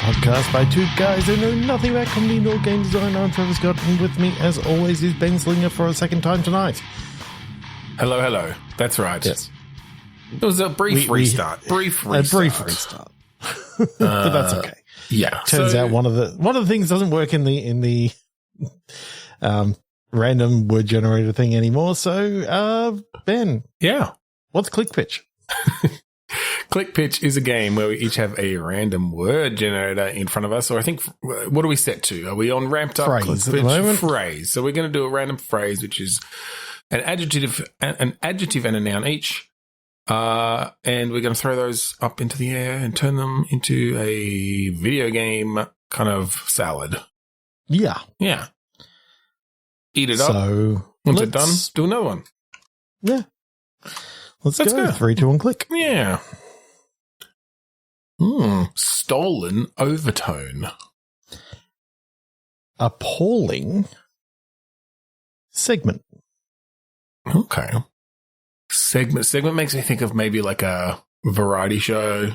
podcast by two guys who know nothing about comedy nor game design. I'm Trev Scott, and with me, as always, is Ben Slinger for a second time tonight. Hello, hello. That's right. Yes. It was a brief restart. A brief restart. But that's okay. Yeah. Turns out one of the things doesn't work in the random word generator thing anymore. So, Ben. Yeah. What's Click Pitch? Click Pitch is a game where we each have a random word generator in front of us. Or I think, what are we set to? Are we on ramped up phrase at the moment? Phrase. So we're going to do a random phrase, which is an adjective and a noun each. And we're going to throw those up into the air and turn them into a video game kind of salad. Yeah. Yeah. Eat it up. So once it's done, do another one. Yeah. Let's go. 3, 2, 1, click. Yeah. Stolen overtone. Appalling segment. Okay. Segment makes me think of maybe like a variety show,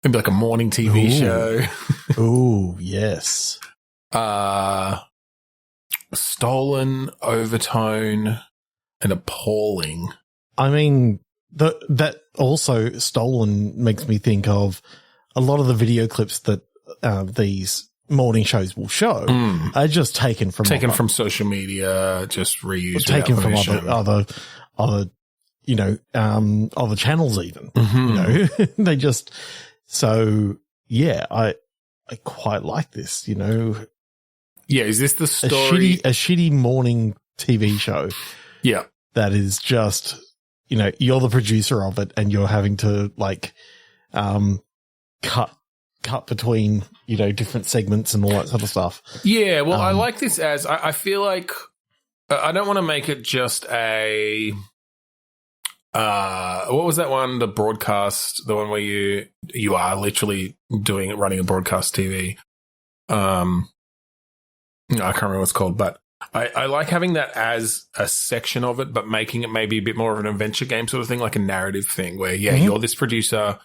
maybe like a morning TV show. Ooh, yes. Stolen overtone and appalling. I mean, that also stolen makes me think of a lot of the video clips that these morning shows will show are just taken from social media, just reused, taken from other other channels even. Mm-hmm. They just I quite like this. Yeah, is this the story? A shitty morning TV show. Yeah, that is just you're the producer of it, and you're having to cut between different segments and all that sort of stuff. Yeah, well, I like this as I feel like I don't want to make it just a what was that one? The broadcast, the one where you are literally running a broadcast TV. I can't remember what it's called, but I like having that as a section of it, but making it maybe a bit more of an adventure game sort of thing, like a narrative thing where, you're this producer,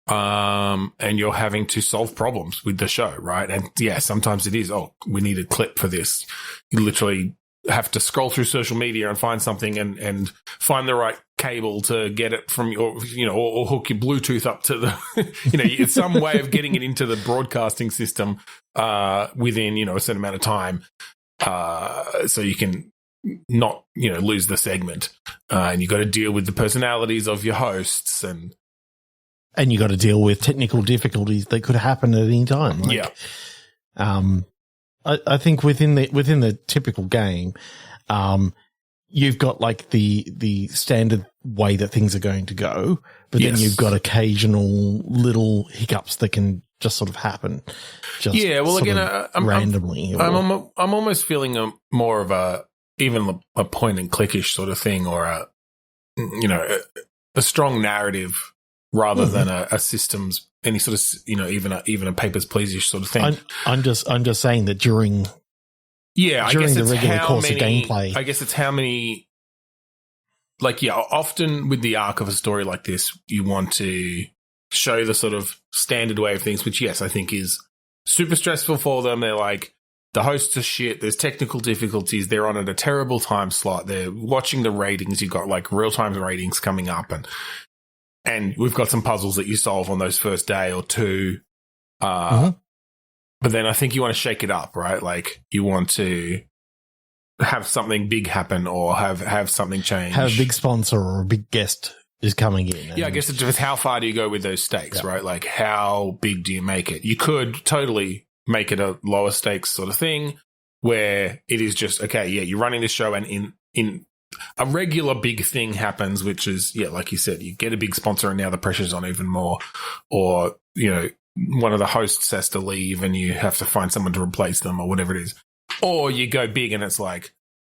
and you're having to solve problems with the show, right? And sometimes it is, we need a clip for this. You literally have to scroll through social media and find something and find the right cable to get it from your, or hook your Bluetooth up to the, it's some way of getting it into the broadcasting system, within, a certain amount of time. So you can not, lose the segment. And you got to deal with the personalities of your hosts and you got to deal with technical difficulties that could happen at any time. I think within the typical game, you've got like the standard way that things are going to go, but then you've got occasional little hiccups that can just sort of happen. I'm randomly. I'm almost feeling more of a point and clickish sort of thing, or a strong narrative rather than a systems, any sort of even a papers please-ish sort of thing. I'm just saying that during the regular course of gameplay, I guess it's how many. Often with the arc of a story like this, you want to show the sort of standard way of things, which, yes, I think is super stressful for them. They're like, the hosts are shit. There's technical difficulties. They're on at a terrible time slot. They're watching the ratings. You've got like real-time ratings coming up, and we've got some puzzles that you solve on those first day or two. But then I think you want to shake it up, right? Like you want to have something big happen or have something change. Have a big sponsor or a big guest is coming in. Yeah, I guess it's just how far do you go with those stakes, right? Like how big do you make it? You could totally make it a lower stakes sort of thing where it is just, okay, you're running this show and in a regular big thing happens, which is, like you said, you get a big sponsor and now the pressure's on even more, or, one of the hosts has to leave and you have to find someone to replace them or whatever it is. Or you go big and it's like,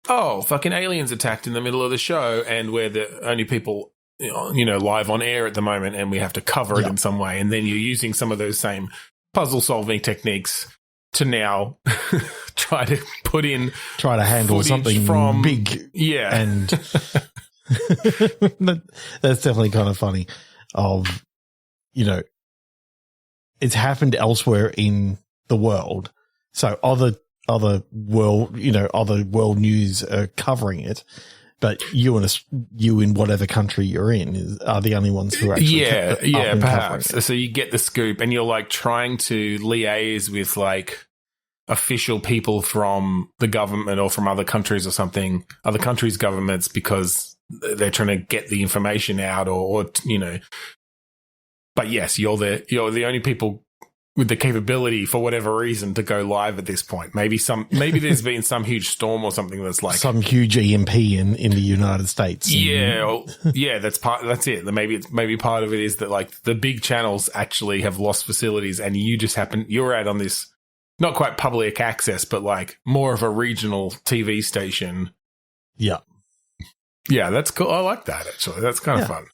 fucking aliens attacked in the middle of the show and we're the only people, live on air at the moment and we have to cover it in some way. And then you're using some of those same puzzle solving techniques to now try to handle something from big. Yeah. And that's definitely kind of funny of, it's happened elsewhere in the world. So other world, other world news are covering it, but you in whatever country you're in are the only ones who are actually perhaps. So you get the scoop, and you're like trying to liaise with like official people from the government or from other countries or something, other countries' governments, because they're trying to get the information out, or. But yes, you're the only people with the capability, for whatever reason, to go live at this point. Maybe there's been some huge storm or something that's like some huge EMP in the United States. That's it. Maybe part of it is that like the big channels actually have lost facilities, and you're out on this not quite public access, but like more of a regional TV station. Yeah, that's cool. I like that actually. That's kind of fun.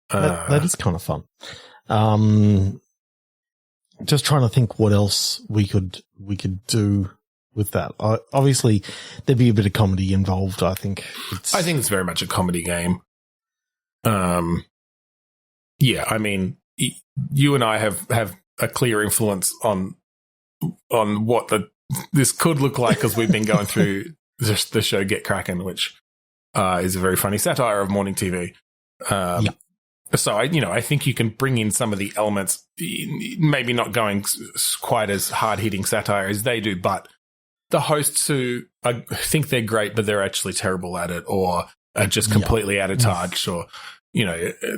That is kind of fun. Just trying to think what else we could do with that. Obviously, there'd be a bit of comedy involved. I think it's very much a comedy game. I mean, you and I have a clear influence on what this could look like, because we've been going through the show Get Krackin, which is a very funny satire of morning TV. So I think you can bring in some of the elements, maybe not going quite as hard-hitting satire as they do, but the hosts who think they're great, but they're actually terrible at it, or are just completely out of touch, or a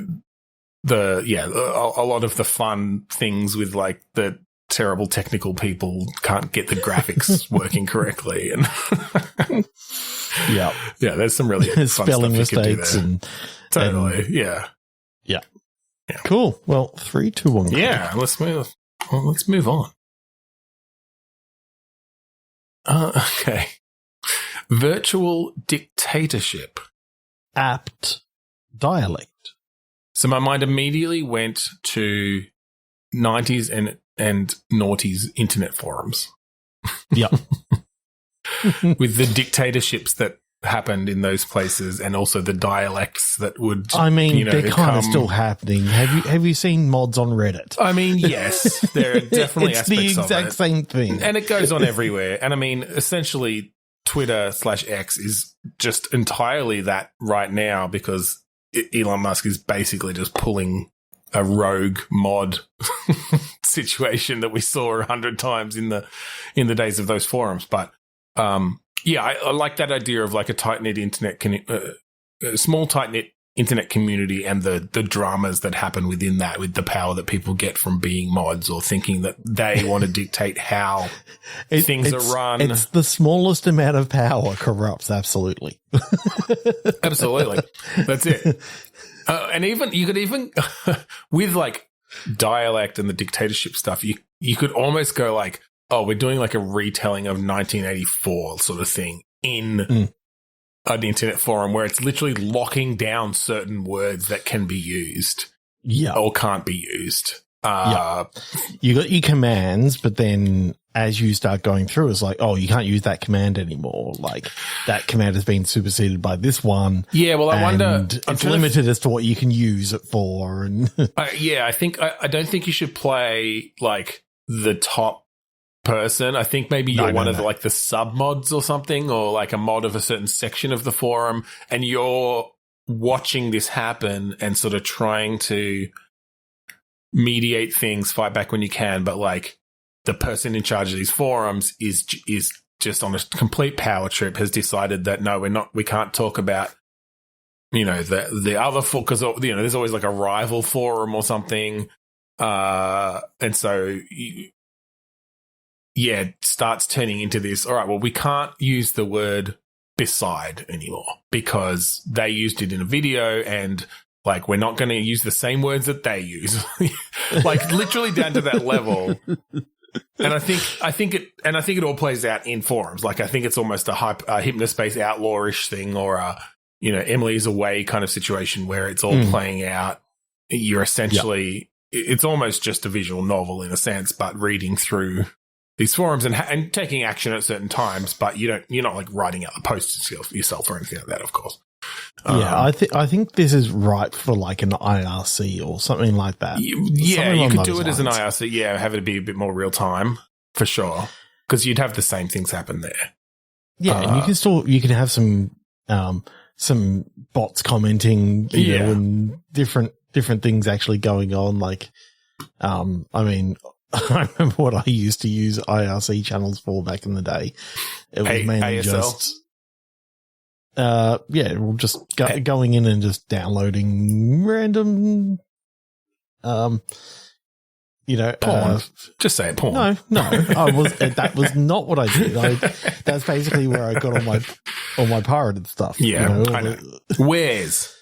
lot of the fun things with like the terrible technical people can't get the graphics working correctly, and there's some really fun spelling stuff mistakes and totally. Yeah. Cool. Well, 3, 2, 1. Yeah, let's move on. Okay. Virtual dictatorship. Apt dialect. So my mind immediately went to 90s and noughties internet forums. Yeah. With the dictatorships that happened in those places, and also the dialects that would, they're kind of still happening. Have you seen mods on Reddit? I mean, yes, there are definitely it's aspects the exact same thing, and it goes on everywhere. And I mean, essentially, Twitter/X is just entirely that right now, because Elon Musk is basically just pulling a rogue mod situation that we saw 100 times in the days of those forums. But I like that idea of like a tight-knit small tight-knit internet community, and the dramas that happen within that, with the power that people get from being mods or thinking that they want to dictate how things are run. It's the smallest amount of power corrupts, absolutely. Absolutely. That's it. And you could even with like dialect and the dictatorship stuff, you could almost go like, oh, we're doing like a retelling of 1984 sort of thing in an internet forum, where it's literally locking down certain words that can be used or can't be used. You got your commands, but then as you start going through, it's like, oh, you can't use that command anymore. Like, that command has been superseded by this one. Yeah, well, I wonder. It's limited as to what you can use it for. And I don't think you should play like the top person. I think maybe you're one of like the sub mods or something, or like a mod of a certain section of the forum, and you're watching this happen and sort of trying to mediate things, fight back when you can, but like the person in charge of these forums is just on a complete power trip, has decided that no, we can't talk about the other because there's always like a rival forum or something, and so it starts turning into this, all right, well, we can't use the word beside anymore because they used it in a video, and like, we're not going to use the same words that they use. Like, literally down to that level. And I think it all plays out in forums. Like, I think it's almost a Hypnospace outlawish thing, or a, Emily's Away kind of situation where it's all playing out. You're essentially, it's almost just a visual novel in a sense, but reading through these forums and taking action at certain times, but you're not like writing out the posts yourself or anything like that, of course. I think this is right for like an IRC or something like that. Yeah, you could do it as an IRC. Yeah, have it be a bit more real time for sure, because you'd have the same things happen there. Yeah, and you can have some bots commenting, you know, and different things actually going on. Like, I mean, I remember what I used to use IRC channels for back in the day. It was mainly ASL? just going in and just downloading random, porn. Just say it, porn. No, that was not what I did. That's basically where I got all my pirated stuff. Yeah, you know, I know. Where's?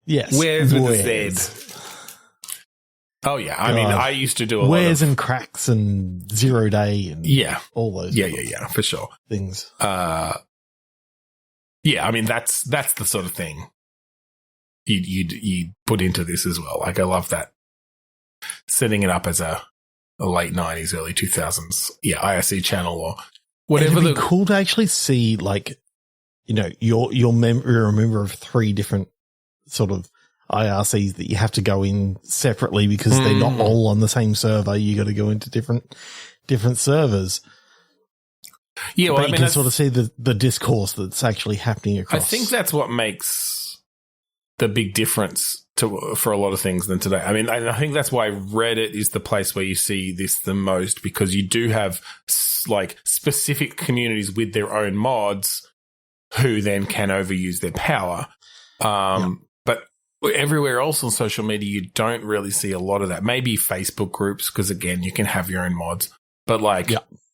Yes. Where's with the Z? Oh yeah, I mean, I used to do a Where's lot of and cracks and 0 day and all those for sure things. I mean that's the sort of thing you put into this as well. Like I love that, setting it up as a late 90s, early 2000s, IRC channel or whatever. It'd be cool to actually see, like, you know, you're a member of 3 different sort of IRCs that you have to go in separately because they're not all on the same server. You got to go into different servers. Yeah, well, but you can sort of see the discourse that's actually happening across. I think that's what makes the big difference for a lot of things than today. I mean, I think that's why Reddit is the place where you see this the most, because you do have like specific communities with their own mods who then can overuse their power. But everywhere else on social media, you don't really see a lot of that. Maybe Facebook groups, because again, you can have your own mods, but like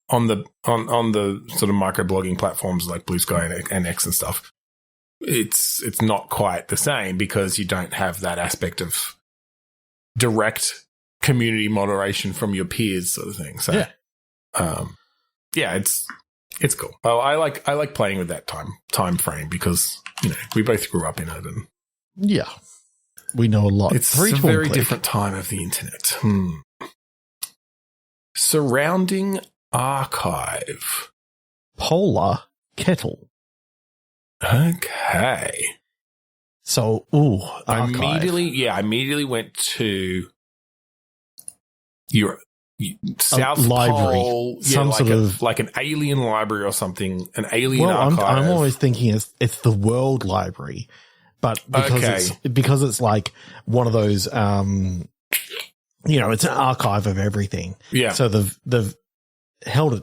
on the sort of microblogging platforms like Blue Sky and X and stuff, it's not quite the same because you don't have that aspect of direct community moderation from your peers, sort of thing. So, it's cool. Oh, I like playing with that time frame because, you know, we both grew up in it and we know a lot. It's a very different time of the internet. Surrounding archive. Polar kettle. Okay. So, I immediately went to your South library, Pole, like an alien library or something, an alien archive. I'm always thinking it's the World Library, but because it's like one of those, you know, it's an archive of everything. Yeah. So they've held it,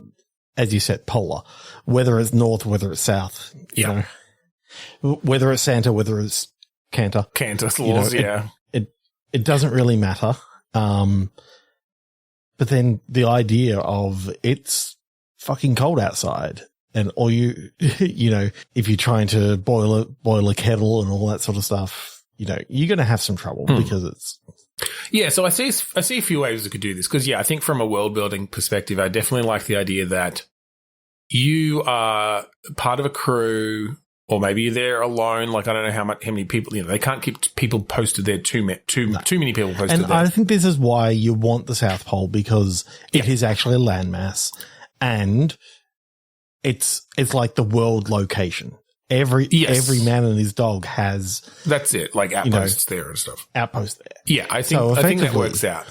as you said, polar, whether it's north, whether it's south, you know, whether it's Santa, whether it's Cantor. Cantor's laws, it doesn't really matter. But then the idea of it's fucking cold outside and all you know, if you're trying to boil a kettle and all that sort of stuff, you know, you're going to have some trouble because it's. Yeah. So I see a few ways we could do this because, I think from a world building perspective, I definitely like the idea that you are part of a crew. Or maybe you're there alone. Like, I don't know how many people, you know, they can't keep people posted there too many people posted there. And I think this is why you want the South Pole, because it is actually a landmass and it's like the world location. Every man and his dog has. That's it. Like outposts there and stuff. Outposts there. Yeah. I think that works out.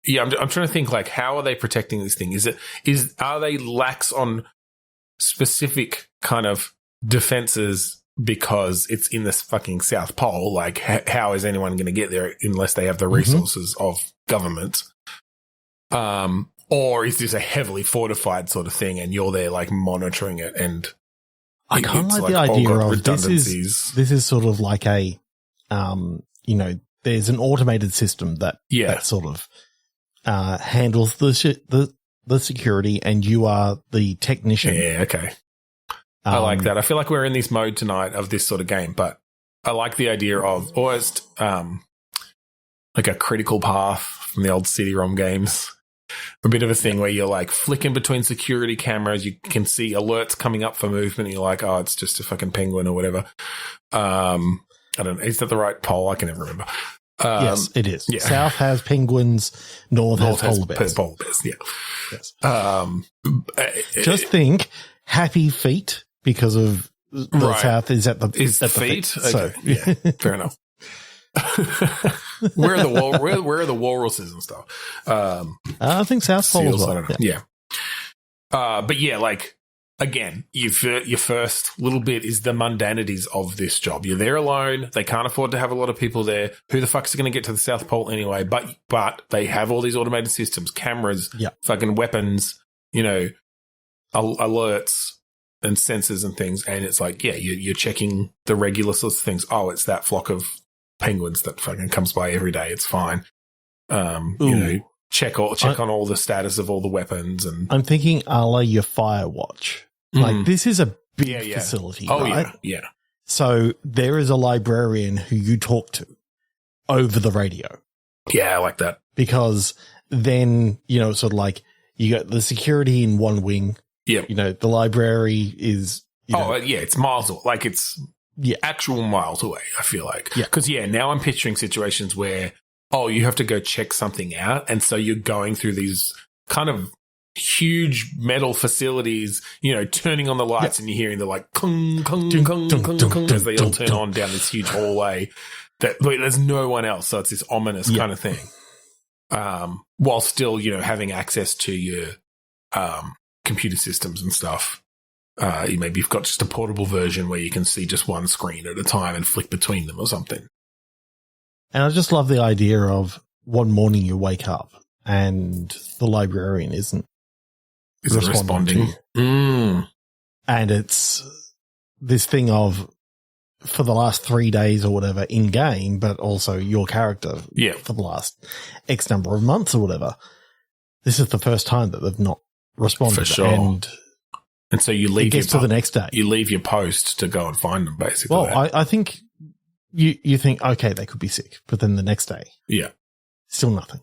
Yeah. I'm trying to think, like, how are they protecting this thing? Are they lax on specific kind of defenses because it's in this fucking South Pole? Like, how is anyone going to get there unless they have the resources of government? Or is this a heavily fortified sort of thing and you're there like monitoring it? And I kind of like the idea of this is sort of like a, you know, there's an automated system that sort of handles the security and you are the technician. Yeah, okay. I like that. I feel like we're in this mode tonight of this sort of game, but I like the idea of almost like a critical path from the old CD-ROM games. A bit of a thing where you're like flicking between security cameras. You can see alerts coming up for movement. And you're like, oh, it's just a fucking penguin or whatever. I don't know. Is that the right poll? I can never remember. Yes, it is. Yeah. South has penguins. North has polar bears. Polar bears, yeah. Yes. Just think, happy feet because of the south is at the feet. So, okay. Yeah, fair enough. Where are the walruses and stuff? I think South Pole as well. I don't know. Yeah. But yeah, like, again, your first little bit is the mundanities of this job. You're there alone. They can't afford to have a lot of people there. Who the fuck's going to get to the South Pole anyway? But they have all these automated systems, cameras, fucking weapons, alerts and sensors and things. And it's like, yeah, you're checking the regular sorts of things. Oh, it's that flock of penguins that fucking comes by every day. It's fine. Check on all the status of all the weapons. And I'm thinking a la your Firewatch. Like, this is a big facility, right? Yeah. So there is a librarian who you talk to over the radio. Yeah, I like that. Because then, sort of like you got the security in one wing. Yeah. The library is... it's miles away. Like, it's actual miles away, I feel like. Yeah. Because, now I'm picturing situations where, you have to go check something out. And so you're going through these kind of huge metal facilities, turning on the lights and you're hearing the like, clunk, clunk, clunk, clunk, clunk, as they all turn on down this huge hallway. There's no one else. So it's this ominous kind of thing. While still, having access to your computer systems and stuff. Maybe you've got just a portable version where you can see just one screen at a time and flick between them or something. And I just love the idea of one morning you wake up and the librarian isn't responding. And it's this thing of, for the last 3 days or whatever in game, but also your character for the last X number of months or whatever, this is the first time that they've not responded. For sure. And so you leave to the next day. You leave your post to go and find them, basically. Well, I think you think, okay, they could be sick, but then the next day, still nothing.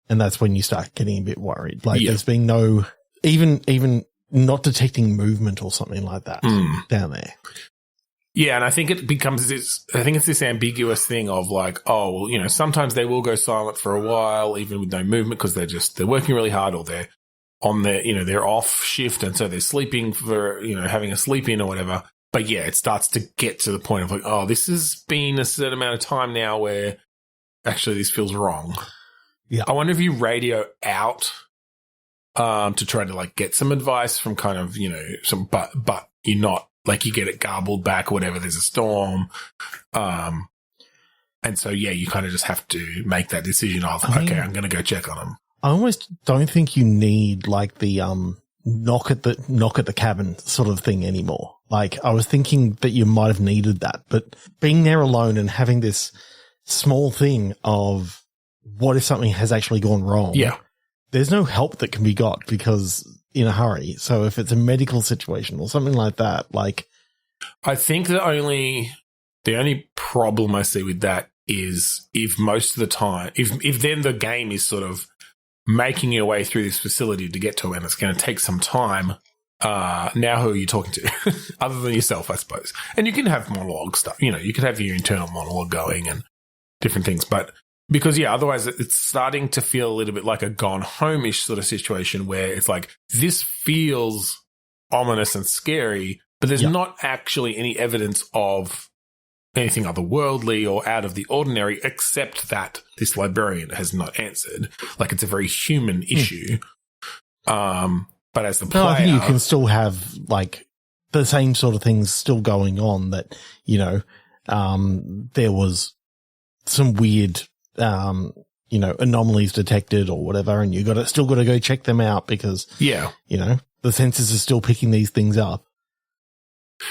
And that's when you start getting a bit worried. Like, there's been no, even not detecting movement or something like that down there. Yeah, and I think it becomes this ambiguous thing of like, sometimes they will go silent for a while, even with no movement, because they're working really hard, or they're on their, they're off shift, and so they're sleeping for, having a sleep in or whatever. But yeah, it starts to get to the point of like, this has been a certain amount of time now where actually this feels wrong. Yeah. I wonder if you radio out to try to like get some advice from kind of, but you're not, like, you get it garbled back or whatever, there's a storm. And so, you kind of just have to make that decision of, I'm going to go check on them. I almost don't think you need like the knock at the cabin sort of thing anymore. Like, I was thinking that you might have needed that, but being there alone and having this small thing of what if something has actually gone wrong? Yeah. There's no help that can be got because in a hurry. So if it's a medical situation or something like that, like, I think the only problem I see with that is if most of the time, if then the game is sort of making your way through this facility to get to it, and it's going to take some time. Now who are you talking to other than yourself, I suppose? And you can have monologue stuff, you could have your internal monologue going and different things, but because otherwise it's starting to feel a little bit like a gone home-ish sort of situation where it's like, this feels ominous and scary, but there's not actually any evidence of anything otherworldly or out of the ordinary, except that this librarian has not answered. Like, it's a very human issue. But as the player, I think you can still have like the same sort of things still going on. That there was some weird, anomalies detected or whatever, and you still got to go check them out because the sensors are still picking these things up.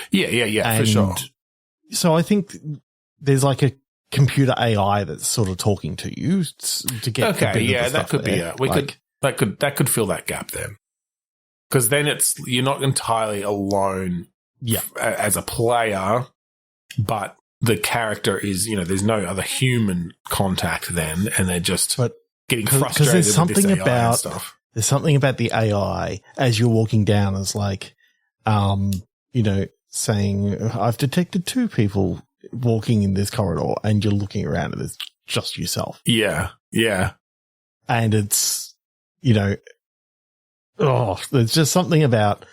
Yeah, for sure. So I think there's like a computer AI that's sort of talking to you to get. Okay, that could be that could fill that gap then. Because then you're not entirely alone as a player, but the character is, there's no other human contact then, and they're just getting frustrated there's something with this AI about, and stuff. There's something about the AI as you're walking down as like, saying, I've detected 2 people walking in this corridor, and you're looking around and it's just yourself. Yeah. And it's, there's just something about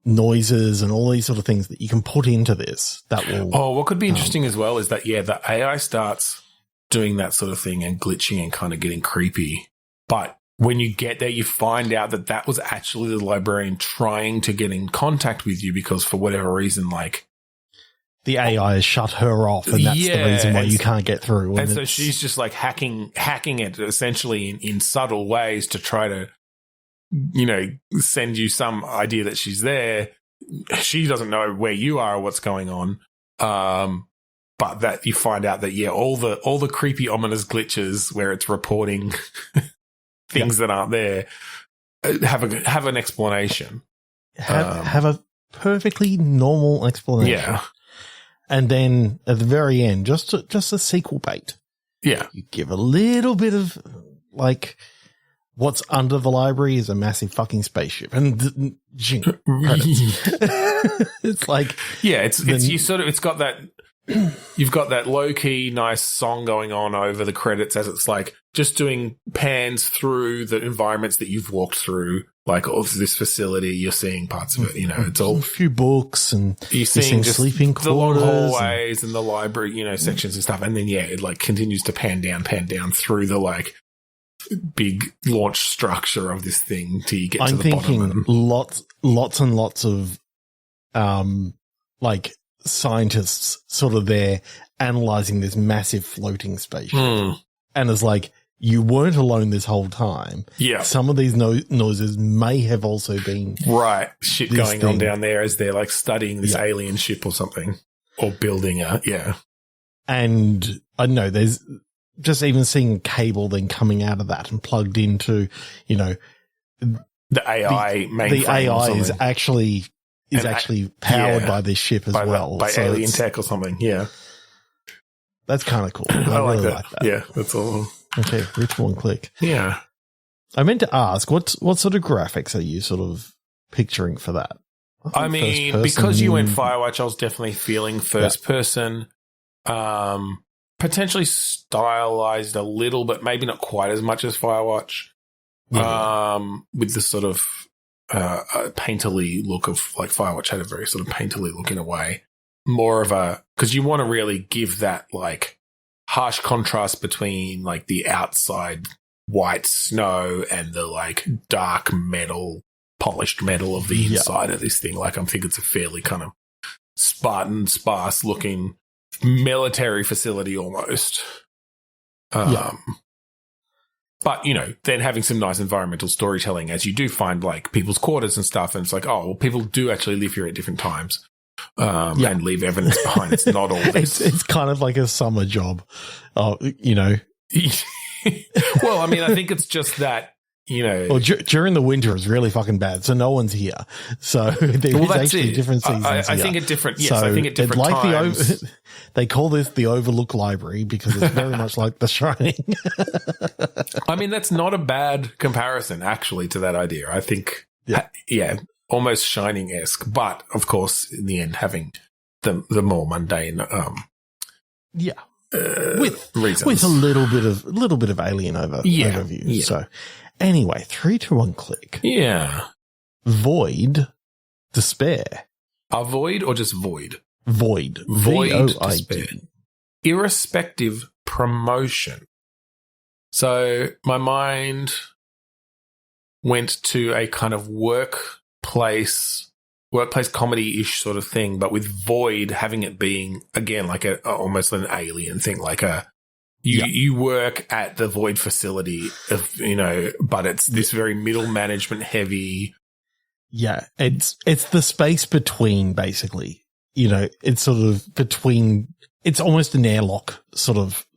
noises and all these sort of things that you can put into this that will. Oh, what could be interesting as well is that, the AI starts doing that sort of thing and glitching and kind of getting creepy. But when you get there, you find out that that was actually the librarian trying to get in contact with you because for whatever reason, like, the AI has shut her off, and that's the reason why you can't get through. And so she's just like hacking it essentially in subtle ways to try to, send you some idea that she's there. She doesn't know where you are or what's going on. But that you find out that, all the creepy, ominous glitches where it's reporting things that aren't there have an explanation. Have a perfectly normal explanation. Yeah. And then at the very end, just a sequel bait. Yeah. You give a little bit of, like, what's under the library is a massive fucking spaceship. And it's like... Yeah, it's got that... You've got that low-key, nice song going on over the credits as it's like just doing pans through the environments that you've walked through, like of this facility. You're seeing parts of it, it's all a few books and you're seeing just sleeping the long quarters hallways and the library, sections and stuff. And then, it like continues to pan down through the like big launch structure of this thing till you get to the bottom. I'm thinking lots and lots of, like, scientists sort of there analyzing this massive floating spaceship. And it's like, you weren't alone this whole time. Yeah. Some of these noises may have also been shit going on down there as they're like studying this alien ship or something or building and I don't know, there's just even seeing a cable then coming out of that and plugged into, the AI mainframe. The AI is actually powered by this ship as well. By alien tech or something, That's kind of cool. I really like like that. Yeah, that's all. Okay, reach one click. Yeah. I meant to ask, what sort of graphics are you sort of picturing for that? I mean, because you went Firewatch, I was definitely feeling first person. Potentially stylized a little, but maybe not quite as much as Firewatch. With the sort of painterly look of, like, Firewatch had a very sort of painterly look in a way. More of a, because you want to really give that, like, harsh contrast between, like, the outside white snow and the, like, dark metal, polished metal of the inside of this thing. Like, I think it's a fairly kind of Spartan, sparse looking military facility almost. But, then having some nice environmental storytelling, as you do find, like, people's quarters and stuff, and it's like, oh, well, people do actually live here at different times and leave evidence behind. It's not all this. It's kind of like a summer job, Well, I mean, I think it's just that, Well, during the winter it's really fucking bad, so no one's here. So there's actually different seasons. I think at different, I think at different times. They call this the Overlook Library because it's very much like The Shining. I mean, that's not a bad comparison, actually, to that idea. I think, almost Shining-esque, but of course, in the end, having the more mundane, reasons. With a little bit of alien overview. Yeah. So anyway, 3, 2, 1 click. Yeah. Void Despair. A void or just void? Void. Void Despair. Irrespective promotion. So my mind went to a kind of workplace comedy-ish sort of thing, but with void having it being, again, like almost an alien thing, like you work at the void facility, but it's this very middle management heavy. Yeah, it's the space between, basically. It's sort of between. It's almost an airlock sort of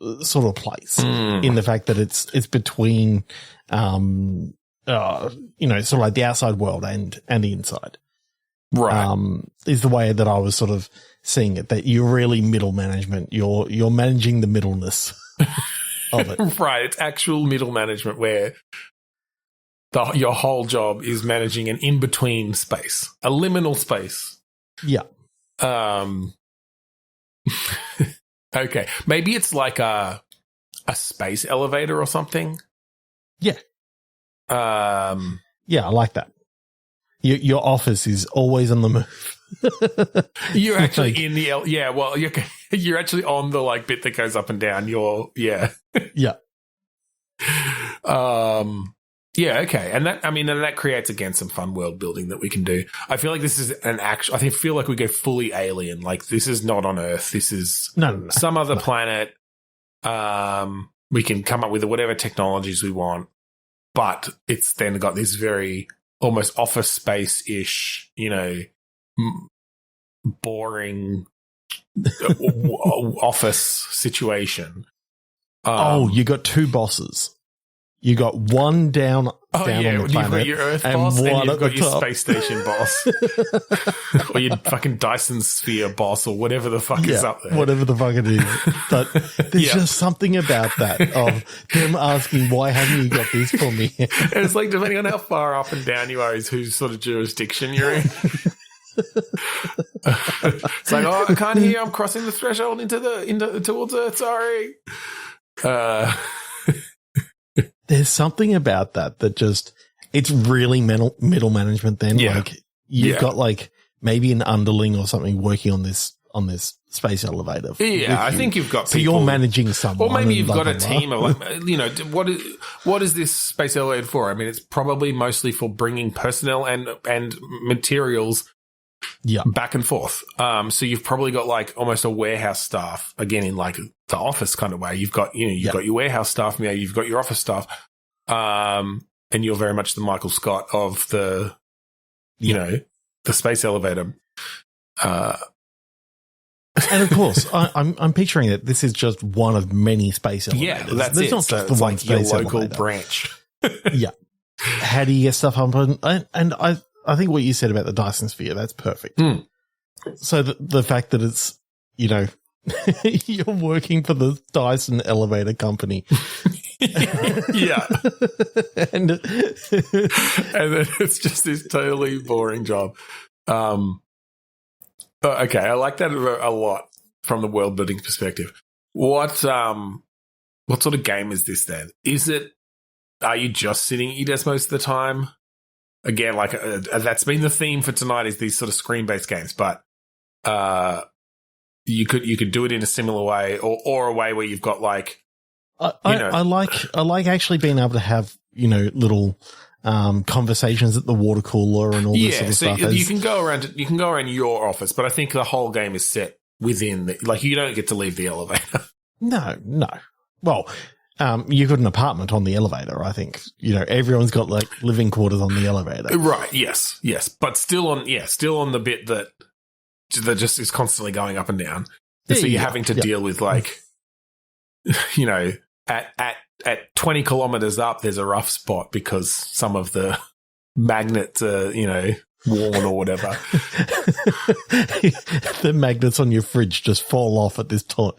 place in the fact that it's between, sort of like the outside world and the inside. Right. Is the way that I was sort of seeing it, that you're really middle management. You're managing the middleness of it. Right. It's actual middle management where your whole job is managing an in-between space, a liminal space. Yeah. Okay. Maybe it's like a space elevator or something. Yeah. Yeah, I like that. Your office is always on the move. You're actually in the you're actually on the like bit that goes up and down. Yeah. Yeah, okay. And that creates again some fun world building that we can do. I feel like this is I feel like we go fully alien. Like this is not on Earth. This is some other planet. We can come up with whatever technologies we want, but it's then got this very almost Office Space-ish, boring office situation. You got two bosses. You got one down on the planet. You've got your Earth boss and you've got your space station boss. Or your fucking Dyson Sphere boss or whatever the fuck is up there. Whatever the fuck it is. But there's just something about that of them asking, why haven't you got this for me? And it's like, depending on how far up and down you are is whose sort of jurisdiction you're in. It's like, I can't hear. I'm crossing the threshold into towards Earth. Sorry. There's something about that just, it's really middle management then. Yeah. Like you've got like maybe an underling or something working on this space elevator. Yeah, I think you've got people. So you're managing someone. Or maybe you've got a team of like, what is this space elevator for? I mean, it's probably mostly for bringing personnel and materials back and forth. So you've probably got like almost a warehouse staff, again, in like the office kind of way. You've got, you've got your warehouse staff, you've got your office staff. And you're very much the Michael Scott of the, the space elevator. And of course, I'm picturing that this is just one of many space elevators. Yeah, that's There's it. not So just the it's one like space your local elevator. branch. Yeah. How do you get stuff up? And I think what you said about the Dyson Sphere, that's perfect. So the fact that it's, you're working for the Dyson elevator company. Yeah. and then it's just this totally boring job. Okay, I like that a lot from the world building perspective. What sort of game is this then? Are you just sitting at your desk most of the time? Again, like that's been the theme for tonight is these sort of screen-based games, but you could do it in a similar way or a way where you've got like I like actually being able to have little conversations at the water cooler and all this sort of stuff. You can go around your office, but I think the whole game is set within like you don't get to leave the elevator. No. Well, you've got an apartment on the elevator, I think. Everyone's got like living quarters on the elevator. Right, yes. But still on the bit that just is constantly going up and down. So you're having to deal with like, at 20 kilometers up, there's a rough spot because some of the magnets are, worn or whatever. The magnets on your fridge just fall off at this time.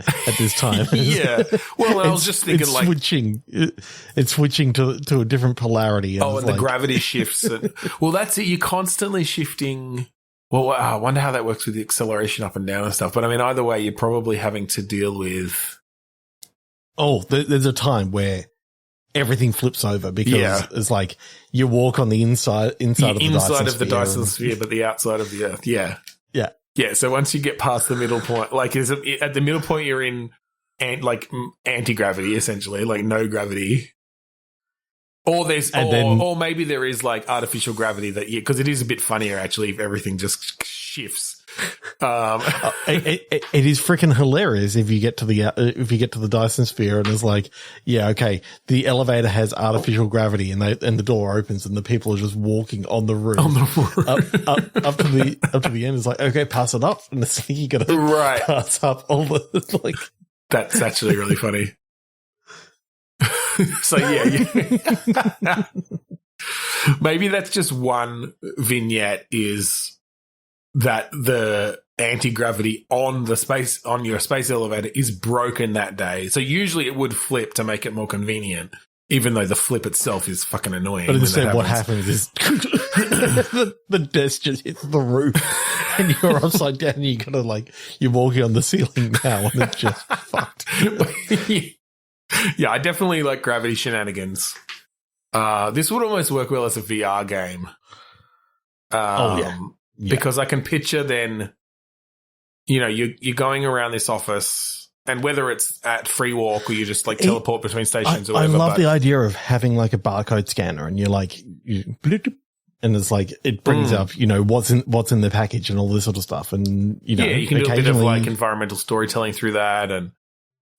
Yeah. Well, I was just thinking it's like switching. It's switching to a different polarity. And the gravity shifts. Well, that's it. You're constantly shifting. Well, I wonder how that works with the acceleration up and down and stuff. But I mean, either way, you're probably having to deal with. Oh, there's a time where everything flips over because it's like you walk on the inside of the Dyson Sphere, but the outside of the Earth. Yeah. So once you get past the middle point, like at the middle point, you're in anti-gravity essentially, like no gravity. Or or maybe there is like artificial gravity because it is a bit funnier actually if everything just shifts. It is freaking hilarious if you get to the Dyson Sphere and it's like, the elevator has artificial gravity and the door opens and the people are just walking on the roof up to the end. It's like, okay, pass it up, and it's like you got to pass up all the like. That's actually really funny. So maybe that's just one vignette is. That the anti-gravity on your space elevator is broken that day. So usually it would flip to make it more convenient, even though the flip itself is fucking annoying. But instead what happens is the desk just hits the roof and you're upside down and you're walking on the ceiling now and it's just fucked. Yeah, I definitely like gravity shenanigans. This would almost work well as a VR game. Because I can picture then, you're going around this office, and whether it's at free walk or you just like teleport between stations or whatever. I love the idea of having like a barcode scanner, and you're like, and it's like it brings up, what's in the package and all this sort of stuff, and you can do a bit of like environmental storytelling through that, and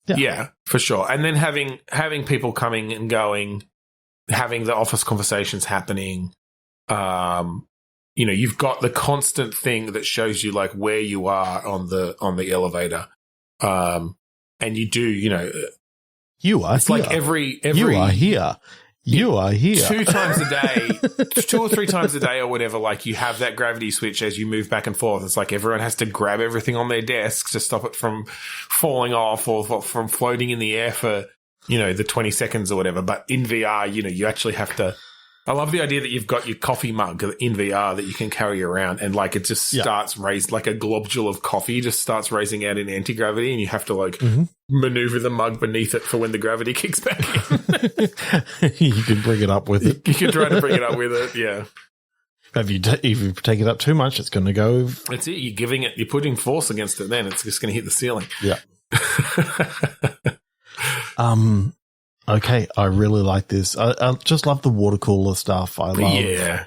yeah, for sure. And then having people coming and going, having the office conversations happening. You've got the constant thing that shows you like where you are on the elevator. And you do, you are. It's here. Like every you are here. You are here 2 times a day, 2 or 3 times a day or whatever. Like you have that gravity switch as you move back and forth. It's like everyone has to grab everything on their desks to stop it from falling off or from floating in the air for, the 20 seconds or whatever. But in VR, you actually have to. I love the idea that you've got your coffee mug in VR that you can carry around, and like it just starts raised, like a globule of coffee just starts raising out in anti-gravity, and you have to like maneuver the mug beneath it for when the gravity kicks back in. You can bring it up with it. You can try to bring it up with it, yeah. If you take it up too much, it's going to go. That's it. You're putting force against it. Then it's just going to hit the ceiling. Yeah. Okay, I really like this. I just love the water cooler stuff. I love,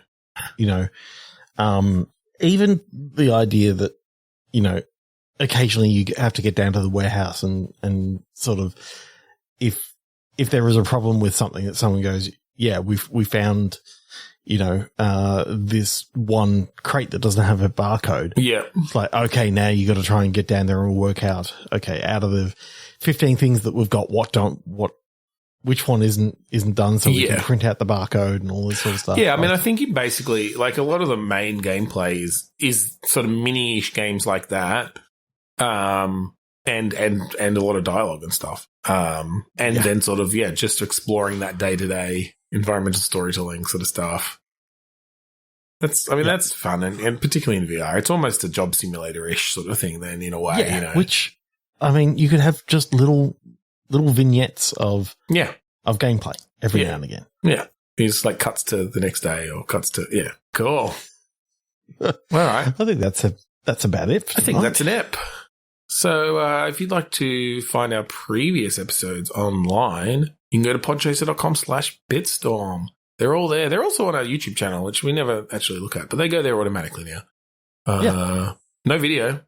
even the idea that, occasionally you have to get down to the warehouse and sort of, if there is a problem with something that someone goes, yeah, we found, this one crate that doesn't have a barcode. Yeah. It's like, okay, now you got to try and get down there and work out, okay, out of the 15 things that we've got, which one isn't done, so we can print out the barcode and all this sort of stuff. Yeah, I mean, I think you basically, like a lot of the main gameplay is sort of mini-ish games like that, and a lot of dialogue and stuff, then sort of just exploring that day-to-day environmental storytelling sort of stuff. That's fun, and particularly in VR, it's almost a job simulator-ish sort of thing. Then in a way, which I mean, you could have just little vignettes of gameplay every now and again. Yeah. It's like cuts to the next day or cuts to cool. All right. I think that's about it. I think that's an ep. So if you'd like to find our previous episodes online, you can go to podchaser.com/bitstorm. They're all there. They're also on our YouTube channel, which we never actually look at, but they go there automatically now. No video.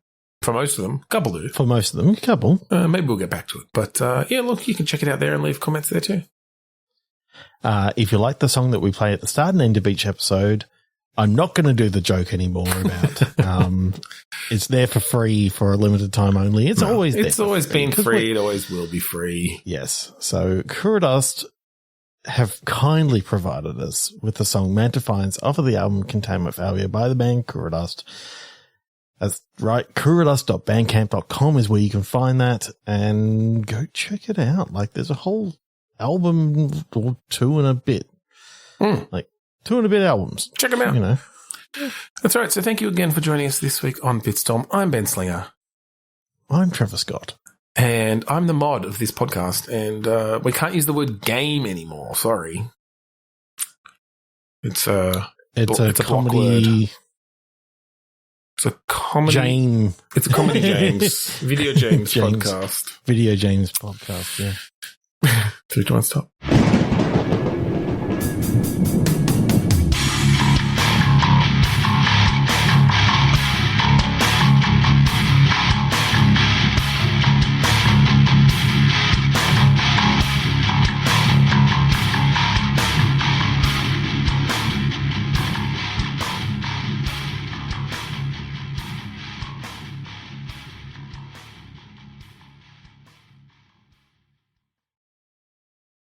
For most of them. Couple do. For most of them. Couple. Maybe we'll get back to it. But, look, you can check it out there and leave comments there too. If you like the song that we play at the start and end of each episode, I'm not going to do the joke anymore about it's there for free for a limited time only. It's always there. It's always been free. It always will be free. Yes. So Kuradust have kindly provided us with the song Man Defiance off of the album Containment Failure by the band Kuradust. That's right. Kuradust.bandcamp.com is where you can find that and go check it out. Like there's a whole album or 2 and a bit. Like 2 and a bit albums. Check them out. That's right. So thank you again for joining us this week on Bitstorm. I'm Ben Slinger. I'm Trevor Scott. And I'm the mod of this podcast. And we can't use the word game anymore. Sorry. It's a comedy. It's a comedy. It's a comedy James. Video James podcast. Video James podcast, yeah. 3, 2, 1, stop.